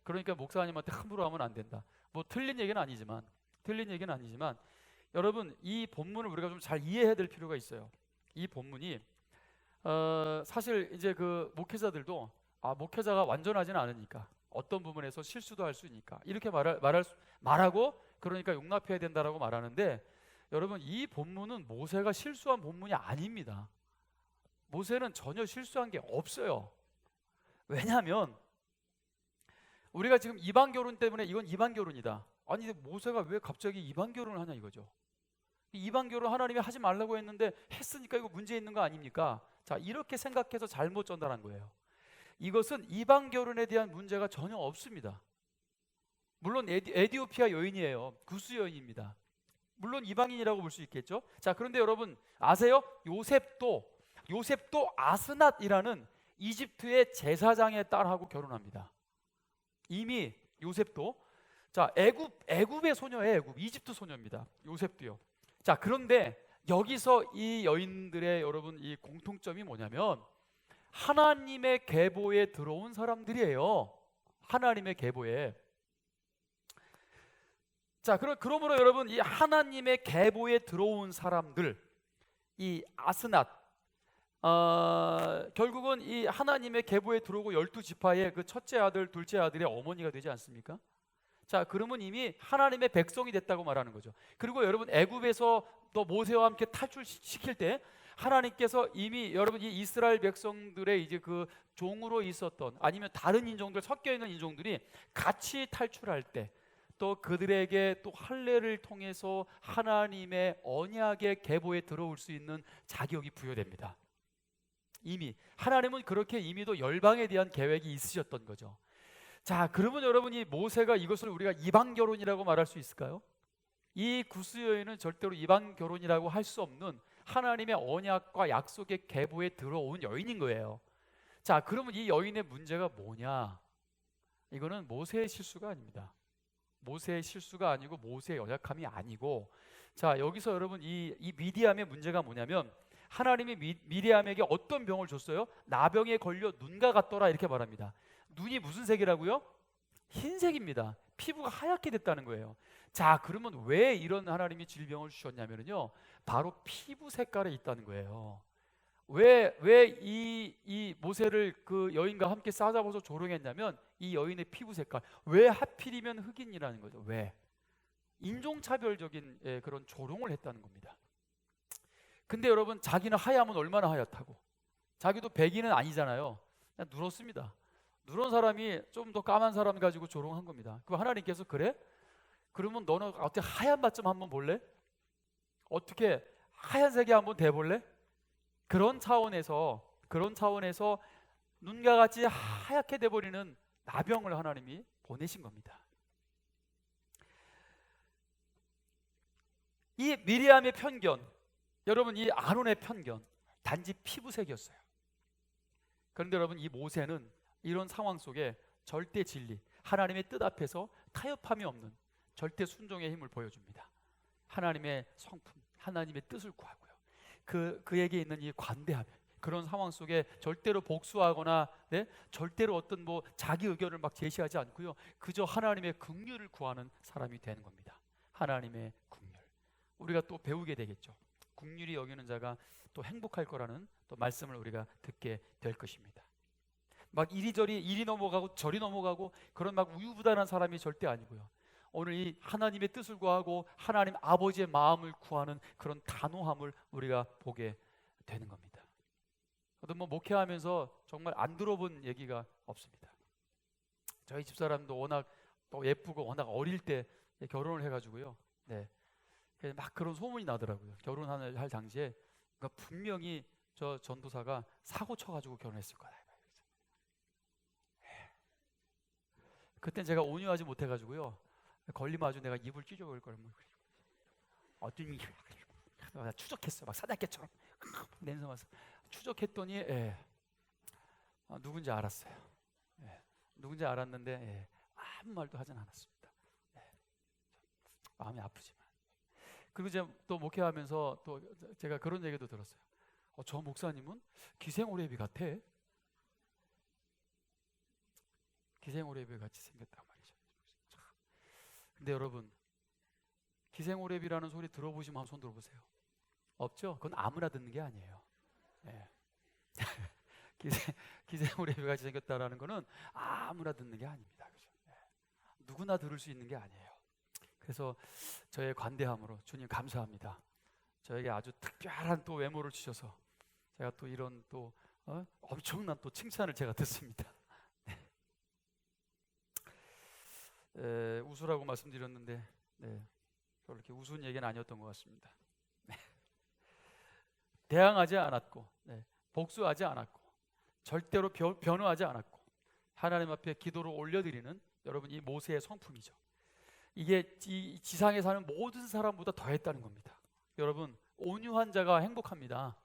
그러니까 목사님한테 함부로 하면 안 된다. 뭐 틀린 얘기는 아니지만 여러분 이 본문을 우리가 좀 잘 이해해야 될 필요가 있어요. 이 본문이 사실 이제 그 목회자들도 목회자가 완전하지는 않으니까 어떤 부분에서 실수도 할 수 있으니까 이렇게 말하고 그러니까 용납해야 된다라고 말하는데, 여러분 이 본문은 모세가 실수한 본문이 아닙니다. 모세는 전혀 실수한 게 없어요. 왜냐하면 우리가 지금 이방 결혼 때문에 이건 이방 결혼이다. 아니 모세가 왜 갑자기 이방 결혼을 하냐 이거죠. 이방 결혼 하나님이 하지 말라고 했는데 했으니까 이거 문제 있는 거 아닙니까? 자, 이렇게 생각해서 잘못 전달한 거예요. 이것은 이방 결혼에 대한 문제가 전혀 없습니다. 물론 에디오피아 여인이에요. 구스 여인입니다. 물론 이방인이라고 볼 수 있겠죠. 자, 그런데 여러분 아세요? 요셉도 아스낫이라는 이집트의 제사장의 딸하고 결혼합니다. 이미 요셉도, 자, 애굽의 소녀예요. 이집트 소녀입니다. 요셉도요. 자, 그런데 여기서 이 여인들의 여러분 이 공통점이 뭐냐면 하나님의 계보에 들어온 사람들이에요. 하나님의 계보에. 자, 그러므로 여러분 이 하나님의 계보에 들어온 사람들, 이 아스낫, 결국은 이 하나님의 계보에 들어오고 12지파의 그 첫째 아들, 둘째 아들의 어머니가 되지 않습니까? 자, 그러면 이미 하나님의 백성이 됐다고 말하는 거죠. 그리고 여러분 애굽에서 또 모세와 함께 탈출시킬 때 하나님께서 이미 여러분 이 이스라엘 백성들의 이제 그 종으로 있었던 아니면 다른 인종들 섞여 있는 인종들이 같이 탈출할 때 또 그들에게 또 할례를 통해서 하나님의 언약의 계보에 들어올 수 있는 자격이 부여됩니다. 이미 하나님은 그렇게 이미도 열방에 대한 계획이 있으셨던 거죠. 자, 그러면 여러분 이 모세가 이것을 우리가 이방 결혼이라고 말할 수 있을까요? 이 구스 여인은 절대로 이방 결혼이라고 할 수 없는 하나님의 언약과 약속의 계보에 들어온 여인인 거예요. 자, 그러면 이 여인의 문제가 뭐냐? 이거는 모세의 실수가 아닙니다. 모세의 실수가 아니고 모세의 연약함이 아니고, 자, 여기서 여러분 이 미디암의 문제가 뭐냐면 하나님이 미리암에게 어떤 병을 줬어요? 나병에 걸려 눈가 같더라 이렇게 말합니다. 눈이 무슨 색이라고요? 흰색입니다. 피부가 하얗게 됐다는 거예요. 자, 그러면 왜 이런 하나님이 질병을 주셨냐면요, 바로 피부 색깔에 있다는 거예요. 왜 이 모세를 그 여인과 함께 싸잡아서 조롱했냐면 이 여인의 피부 색깔, 왜 하필이면 흑인이라는 거죠. 왜? 인종차별적인 그런 조롱을 했다는 겁니다. 근데 여러분 자기는 하얗면 얼마나 하얗다고, 자기도 백인은 아니잖아요. 그냥 누렇습니다. 누런 사람이 좀 더 까만 사람 가지고 조롱한 겁니다. 그 하나님께서 그래? 그러면 너는 어떻게 하얀 맛 좀 한번 볼래? 어떻게 하얀색이 한번 돼볼래? 그런 차원에서 눈과 같이 하얗게 돼버리는 나병을 하나님이 보내신 겁니다. 이 미리암의 편견, 여러분 이 아론의 편견, 단지 피부색이었어요. 그런데 여러분 이 모세는 이런 상황 속에 절대 진리, 하나님의 뜻 앞에서 타협함이 없는 절대 순종의 힘을 보여줍니다. 하나님의 성품, 하나님의 뜻을 구하고요. 그에게 있는 이 관대함, 그런 상황 속에 절대로 복수하거나 절대로 어떤 뭐 자기 의견을 막 제시하지 않고요. 그저 하나님의 긍휼을 구하는 사람이 되는 겁니다. 하나님의 긍휼. 우리가 또 배우게 되겠죠. 긍휼히 여기는 자가 또 행복할 거라는 또 말씀을 우리가 듣게 될 것입니다. 막 이리저리 이리 넘어가고 저리 넘어가고 그런 막 우유부단한 사람이 절대 아니고요. 오늘 이 하나님의 뜻을 구하고 하나님 아버지의 마음을 구하는 그런 단호함을 우리가 보게 되는 겁니다. 저도 뭐 목회하면서 정말 안 들어본 얘기가 없습니다. 저희 집사람도 워낙 또 예쁘고 워낙 어릴 때 결혼을 해가지고요. 네, 막 그런 소문이 나더라고요. 결혼할 당시에 그러니까 분명히 저 전도사가 사고 쳐가지고 결혼했을 거다. 그땐 제가 온유하지 못해가지고요. 걸리면 아주 내가 입을 찢어버릴 거예요. 어떤 일이 추적했어. 막 사냥개처럼 냄새 맡아서 추적했더니 누군지 알았어요. 누군지 알았는데 아무 말도 하진 않았습니다. 마음이 아프지만. 그리고 제가 또 목회하면서 또 제가 그런 얘기도 들었어요. 저 목사님은 기생오래비 같아. 기생오래비 같이 생겼단 말이죠. 근데 여러분, 기생오래비라는 소리 들어보시면 한번 손 들어보세요. 없죠? 그건 아무나 듣는 게 아니에요. 기생오래비 같이 생겼다라는 거는 아무나 듣는 게 아닙니다. 그죠? 누구나 들을 수 있는 게 아니에요. 그래서 저의 관대함으로 주님 감사합니다. 저에게 아주 특별한 또 외모를 주셔서 제가 또 이런 또 엄청난 또 칭찬을 제가 듣습니다. 웃으라고 말씀드렸는데 별로 이렇게 우스운 얘기는 아니었던 것 같습니다. 대항하지 않았고 복수하지 않았고 절대로 변호하지 않았고 하나님 앞에 기도를 올려드리는 여러분 이 모세의 성품이죠. 이게 이 지상에 사는 모든 사람보다 더했다는 겁니다. 여러분, 온유한 자가 행복합니다.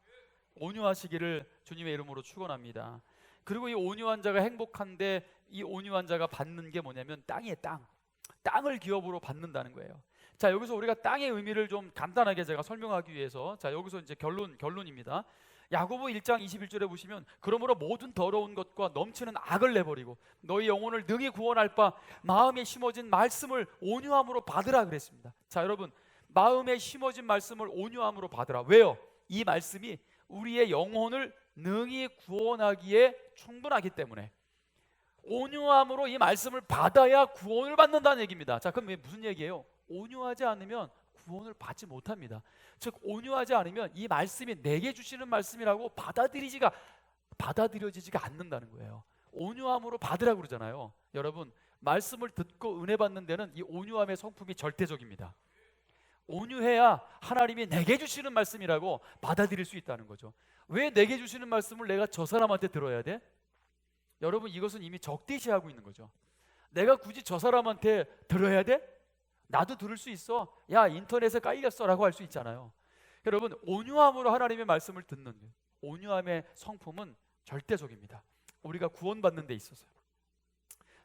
온유하시기를 주님의 이름으로 축원합니다. 그리고 이 온유한 자가 행복한데 이 온유한 자가 받는 게 뭐냐면 땅이에요. 땅을 기업으로 받는다는 거예요. 자, 여기서 우리가 땅의 의미를 좀 간단하게 제가 설명하기 위해서 자, 여기서 이제 결론입니다. 야고보 1장 21절에 보시면 그러므로 모든 더러운 것과 넘치는 악을 내버리고 너희 영혼을 능히 구원할 바 마음에 심어진 말씀을 온유함으로 받으라 그랬습니다. 자, 여러분, 마음에 심어진 말씀을 온유함으로 받으라. 왜요? 이 말씀이 우리의 영혼을 능히 구원하기에 충분하기 때문에 온유함으로 이 말씀을 받아야 구원을 받는다는 얘기입니다. 자, 그럼 무슨 얘기예요? 온유하지 않으면 구원을 받지 못합니다. 즉 온유하지 않으면 이 말씀이 내게 주시는 말씀이라고 받아들여지지가 않는다는 거예요. 온유함으로 받으라고 그러잖아요. 여러분, 말씀을 듣고 은혜 받는 데는 이 온유함의 성품이 절대적입니다. 온유해야 하나님이 내게 주시는 말씀이라고 받아들일 수 있다는 거죠. 왜 내게 주시는 말씀을 내가 저 사람한테 들어야 돼? 여러분, 이것은 이미 적대시하고 있는 거죠. 내가 굳이 저 사람한테 들어야 돼? 나도 들을 수 있어. 야, 인터넷에 깔렸어 라고 할 수 있잖아요. 여러분, 온유함으로 하나님의 말씀을 듣는 온유함의 성품은 절대적입니다. 우리가 구원받는 데 있어서요.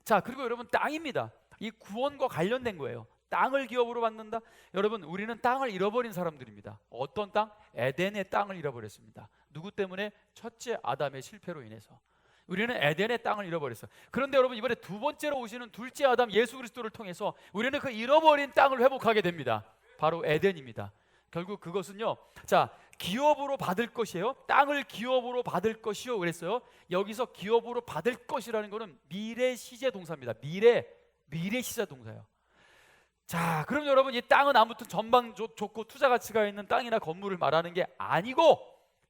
자, 그리고 여러분, 땅입니다. 이 구원과 관련된 거예요. 땅을 기업으로 받는다. 여러분, 우리는 땅을 잃어버린 사람들입니다. 어떤 땅? 에덴의 땅을 잃어버렸습니다. 누구 때문에? 첫째 아담의 실패로 인해서 우리는 에덴의 땅을 잃어버렸어요. 그런데 여러분, 이번에 두 번째로 오시는 둘째 아담 예수 그리스도를 통해서 우리는 그 잃어버린 땅을 회복하게 됩니다. 바로 에덴입니다. 결국 그것은요, 자, 기업으로 받을 것이에요. 땅을 기업으로 받을 것이요 그랬어요. 여기서 기업으로 받을 것이라는 것은 미래 시제 동사입니다. 미래 시제 동사예요. 자, 그럼 여러분, 이 땅은 아무튼 전방 좋고 투자 가치가 있는 땅이나 건물을 말하는 게 아니고,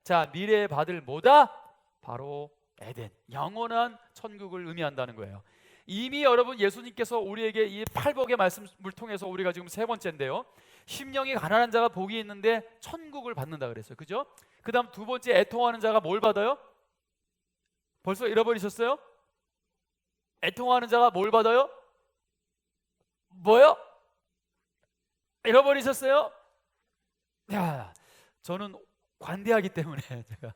자, 미래에 받을 뭐다? 바로 에덴, 영원한 천국을 의미한다는 거예요. 이미 여러분, 예수님께서 우리에게 이 팔복의 말씀을 통해서 우리가 지금 세 번째인데요, 심령이 가난한 자가 복이 있는데 천국을 받는다 그랬어요. 그죠? 그 다음 두 번째, 애통하는 자가 뭘 받아요? 벌써 잃어버리셨어요? 애통하는 자가 뭘 받아요? 뭐요? 잃어버리셨어요? 야, 저는 관대하기 때문에 제가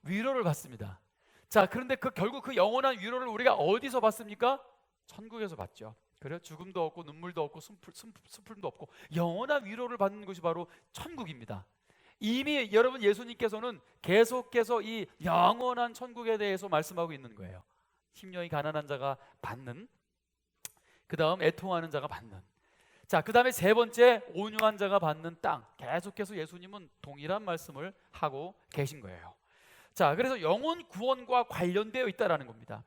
위로를 받습니다. 자, 그런데 결국 그 영원한 위로를 우리가 어디서 받습니까? 천국에서 받죠. 그래요? 죽음도 없고 눈물도 없고 슬픔도 없고 영원한 위로를 받는 것이 바로 천국입니다. 이미 여러분, 예수님께서는 계속해서 이 영원한 천국에 대해서 말씀하고 있는 거예요. 심령이 가난한 자가 받는, 그 다음 애통하는 자가 받는, 자, 그 다음에 세 번째, 온유한 자가 받는 땅. 계속해서 예수님은 동일한 말씀을 하고 계신 거예요. 자, 그래서 영혼 구원과 관련되어 있다라는 겁니다.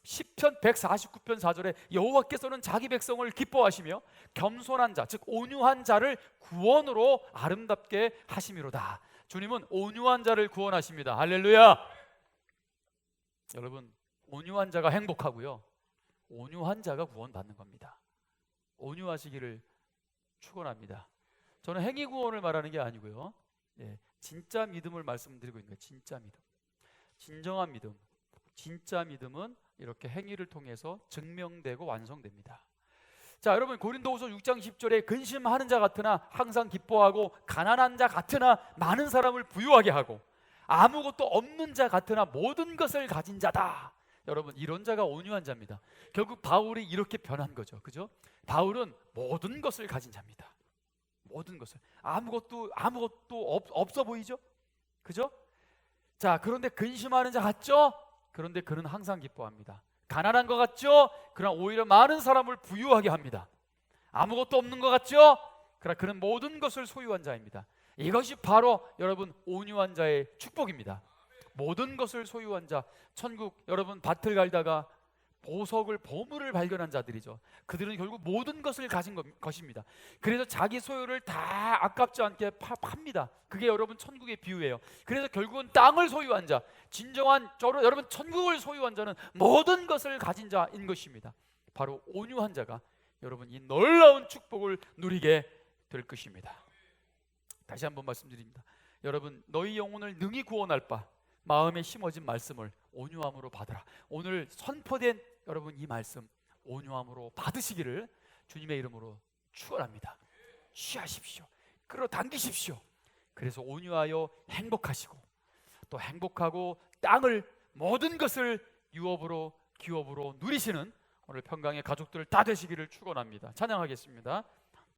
시편 149편 4절에 여호와께서는 자기 백성을 기뻐하시며 겸손한 자, 즉 온유한 자를 구원으로 아름답게 하심이로다. 주님은 온유한 자를 구원하십니다. 할렐루야. 여러분, 온유한 자가 행복하고요, 온유한 자가 구원받는 겁니다. 온유하시기를 축원합니다. 저는 행위 구원을 말하는 게 아니고요, 진짜 믿음을 말씀드리고 있는 거예요. 진짜 믿음. 진정한 믿음. 진짜 믿음은 이렇게 행위를 통해서 증명되고 완성됩니다. 자, 여러분 고린도후서 6장 10절에 근심하는 자 같으나 항상 기뻐하고 가난한 자 같으나 많은 사람을 부유하게 하고 아무것도 없는 자 같으나 모든 것을 가진 자다. 여러분 이런 자가 온유한 자입니다. 결국 바울이 이렇게 변한 거죠. 그죠? 바울은 모든 것을 가진 자입니다. 모든 것을. 아무것도 없어 보이죠? 그죠? 자, 그런데 근심하는 자 같죠? 그런데 그는 항상 기뻐합니다. 가난한 것 같죠? 그러나 오히려 많은 사람을 부유하게 합니다. 아무것도 없는 것 같죠? 그러나 그는 모든 것을 소유한 자입니다. 이것이 바로 여러분 온유한 자의 축복입니다. 모든 것을 소유한 자. 천국 여러분 밭을 갈다가 보물을 발견한 자들이죠. 그들은 결국 모든 것을 가진 것입니다. 그래서 자기 소유를 다 아깝지 않게 팝니다. 그게 여러분 천국의 비유예요. 그래서 결국은 땅을 소유한 자, 진정한 여러분 천국을 소유한 자는 모든 것을 가진 자인 것입니다. 바로 온유한 자가 여러분 이 놀라운 축복을 누리게 될 것입니다. 다시 한번 말씀드립니다. 여러분 너희 영혼을 능히 구원할 바 마음에 심어진 말씀을 온유함으로 받으라. 오늘 선포된 여러분 이 말씀 온유함으로 받으시기를 주님의 이름으로 축원합니다. 취하십시오. 끌어당기십시오. 그래서 온유하여 행복하시고 또 행복하고 땅을 모든 것을 유업으로 기업으로 누리시는 오늘 평강의 가족들 다 되시기를 축원합니다. 찬양하겠습니다.